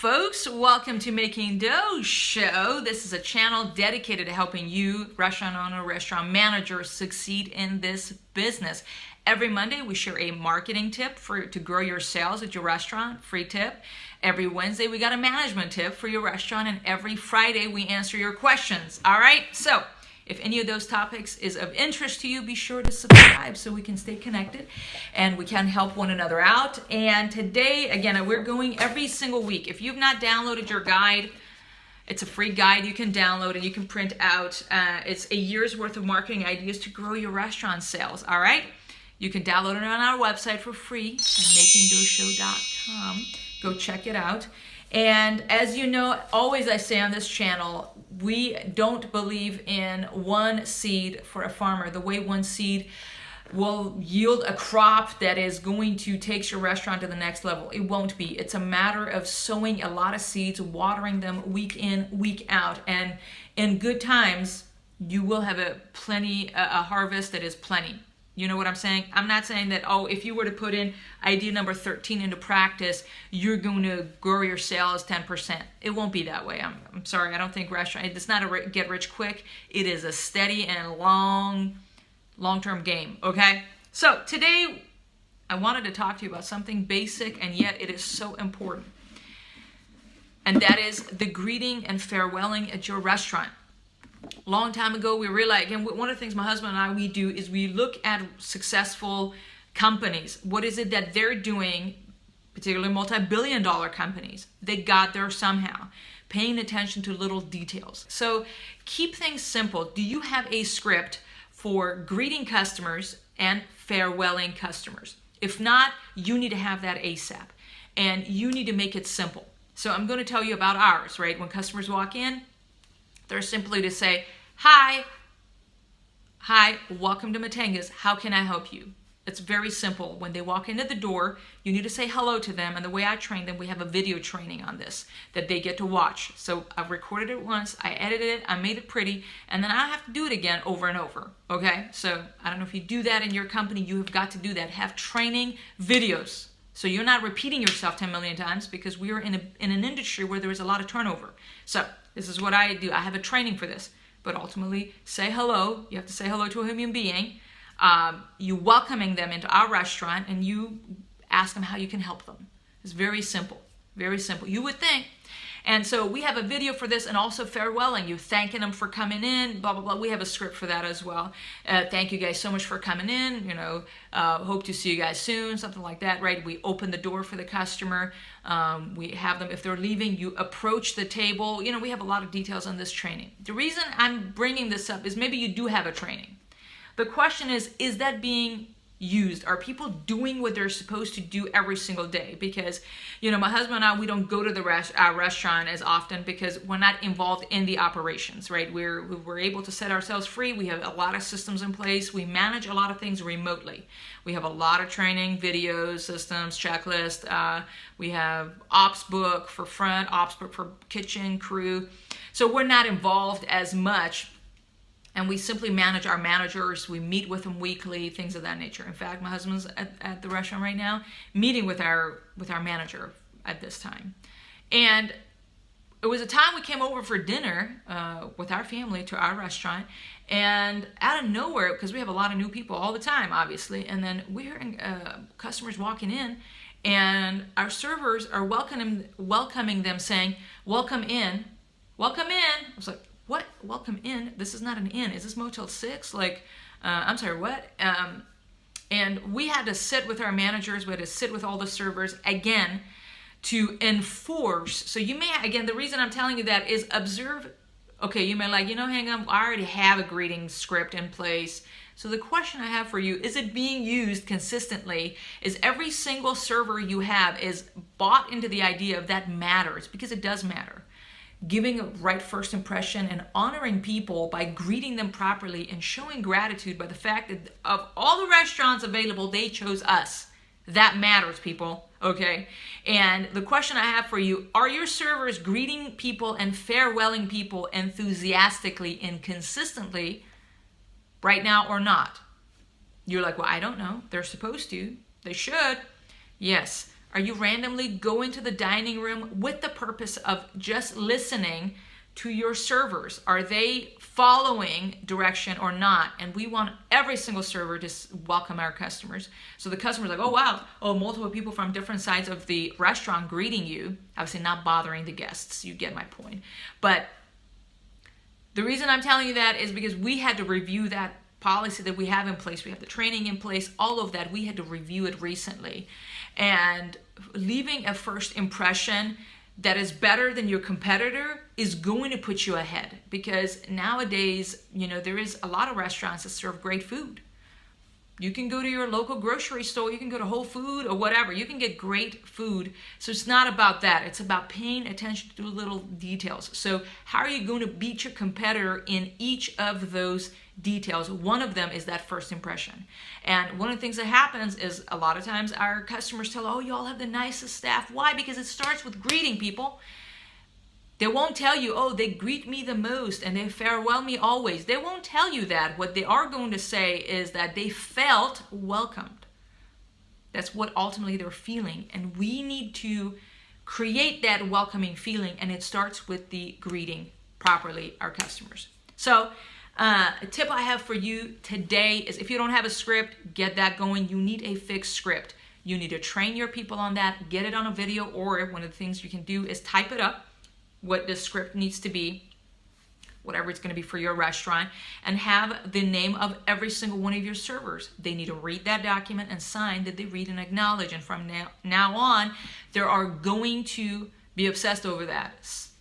folks. Welcome to Making Dough Show. This is a channel dedicated to helping you, restaurant owner, restaurant manager, succeed in this business. Every Monday, we share a marketing tip to grow your sales at your restaurant, free tip. Every Wednesday, we got a management tip for your restaurant, and every Friday, we answer your questions. All right? So, if any of those topics is of interest to you, be sure to subscribe so we can stay connected and we can help one another out. And today, again, we're going every single week. If you've not downloaded your guide, it's a free guide you can download and you can print out. It's a year's worth of marketing ideas to grow your restaurant sales, all right? You can download it on our website for free at makingdoughshow.com. Go check it out. And as you know, always I say on this channel, we don't believe in one seed for a farmer. The way one seed will yield a crop that is going to take your restaurant to the next level. It won't be. It's a matter of sowing a lot of seeds, watering them week in, week out. And in good times, you will have a harvest that is plenty. You know what I'm saying? I'm not saying that, oh, if you were to put in idea number 13 into practice, you're going to grow your sales 10%. It won't be that way. I'm sorry. I don't think it's not a get rich quick. It is a steady and long-term game, okay? So today, I wanted to talk to you about something basic, and yet it is so important. And that is the greeting and farewelling at your restaurant. Long time ago, we realized, again, one of the things my husband and I do is we look at successful companies. What is it that they're doing, particularly multi-billion-dollar companies? They got there somehow, paying attention to little details. So keep things simple. Do you have a script for greeting customers and farewelling customers? If not, you need to have that ASAP, and you need to make it simple. So I'm going to tell you about ours, right? When customers walk in, they're simply to say, hi, welcome to Matanga's. How can I help you? It's very simple. When they walk into the door, you need to say hello to them. And the way I train them, we have a video training on this that they get to watch. So I've recorded it once, I edited it, I made it pretty, and then I have to do it again over and over, okay? So I don't know if you do that in your company, you have got to do that. Have training videos. So you're not repeating yourself 10 million times, because we are in an industry where there is a lot of turnover. So this is what I do. I have a training for this. But ultimately, say hello. You have to say hello to a human being. You welcoming them into our restaurant, and you ask them how you can help them. It's very simple. Very simple. You would think. And so we have a video for this, and also farewelling. You thanking them for coming in, blah, blah, blah. We have a script for that as well. Thank you guys so much for coming in. You know, hope to see you guys soon, something like that, right? We open the door for the customer. We have them, if they're leaving, you approach the table. You know, we have a lot of details on this training. The reason I'm bringing this up is maybe you do have a training. The question is that being used? Are people doing what they're supposed to do every single day? Because, you know, my husband and I, we don't go to the restaurant as often because we're not involved in the operations, right? We're able to set ourselves free. We have a lot of systems in place. We manage a lot of things remotely. We have a lot of training, videos, systems, checklists. We have ops book for front, ops book for kitchen, crew. So we're not involved as much. And we simply manage our managers. We meet with them weekly, things of that nature. In fact, my husband's at the restaurant right now, meeting with our manager at this time. And it was a time we came over for dinner with our family to our restaurant. And out of nowhere, because we have a lot of new people all the time, obviously, and then we're hearing customers walking in, and our servers are welcoming them, saying, welcome in, welcome in. I was like, what? Welcome in? This is not an inn. Is this Motel 6? Like, I'm sorry, what? And we had to sit with our managers. We had to sit with all the servers, again, to enforce. So you may, again, the reason I'm telling you that is observe. Okay, you may like, you know, hang on, I already have a greeting script in place. So the question I have for you, is it being used consistently? Is every single server you have is bought into the idea of that matters? Because it does matter. Giving a right first impression and honoring people by greeting them properly and showing gratitude by the fact that of all the restaurants available, they chose us. That matters, people, okay? And the question I have for you, are your servers greeting people and farewelling people enthusiastically and consistently right now or not? You're like, well, I don't know. They're supposed to. They should. Yes. Are you randomly going to the dining room with the purpose of just listening to your servers? Are they following direction or not? And we want every single server to welcome our customers. So the customer's like, oh wow, oh, multiple people from different sides of the restaurant greeting you. Obviously not bothering the guests, you get my point. But the reason I'm telling you that is because we had to review that policy that we have in place. We have the training in place, all of that. We had to review it recently. And leaving a first impression that is better than your competitor is going to put you ahead, because nowadays, you know, there is a lot of restaurants that serve great food. You can go to your local grocery store, you can go to Whole Food or whatever, you can get great food. So it's not about that, it's about paying attention to little details. So how are you going to beat your competitor in each of those details? One of them is that first impression. And one of the things that happens is a lot of times our customers tell, oh, you all have the nicest staff. Why? Because it starts with greeting people. They won't tell you, oh, they greet me the most and they farewell me always. They won't tell you that. What they are going to say is that they felt welcomed. That's what ultimately they're feeling. And we need to create that welcoming feeling, and it starts with the greeting properly our customers. So a tip I have for you today is, if you don't have a script, get that going. You need a fixed script. You need to train your people on that, get it on a video, or one of the things you can do is type it up, what the script needs to be, whatever it's going to be for your restaurant, and have the name of every single one of your servers. They need to read that document and sign that they read and acknowledge. And from now on, they are going to be obsessed over that.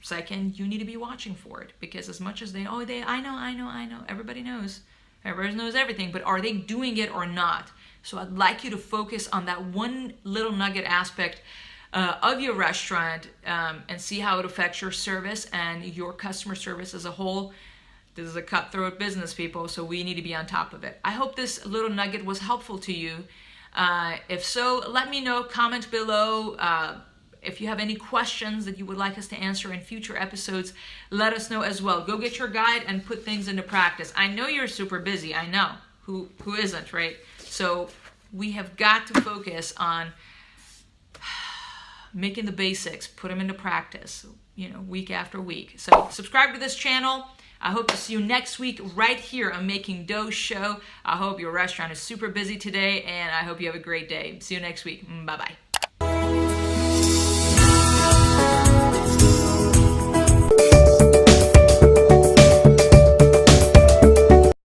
Second, you need to be watching for it, because as much as I know, everybody knows everything, but are they doing it or not? So I'd like you to focus on that one little nugget aspect of your restaurant, and see how it affects your service and your customer service as a whole. This is a cutthroat business, people, so we need to be on top of it. I hope this little nugget was helpful to you. If so, let me know, comment below. If you have any questions that you would like us to answer in future episodes, let us know as well. Go get your guide and put things into practice. I know you're super busy. I know. Who isn't, right? So we have got to focus on making the basics, put them into practice, you know, week after week. So subscribe to this channel. I hope to see you next week right here on Making Dough Show. I hope your restaurant is super busy today, and I hope you have a great day. See you next week. Bye-bye.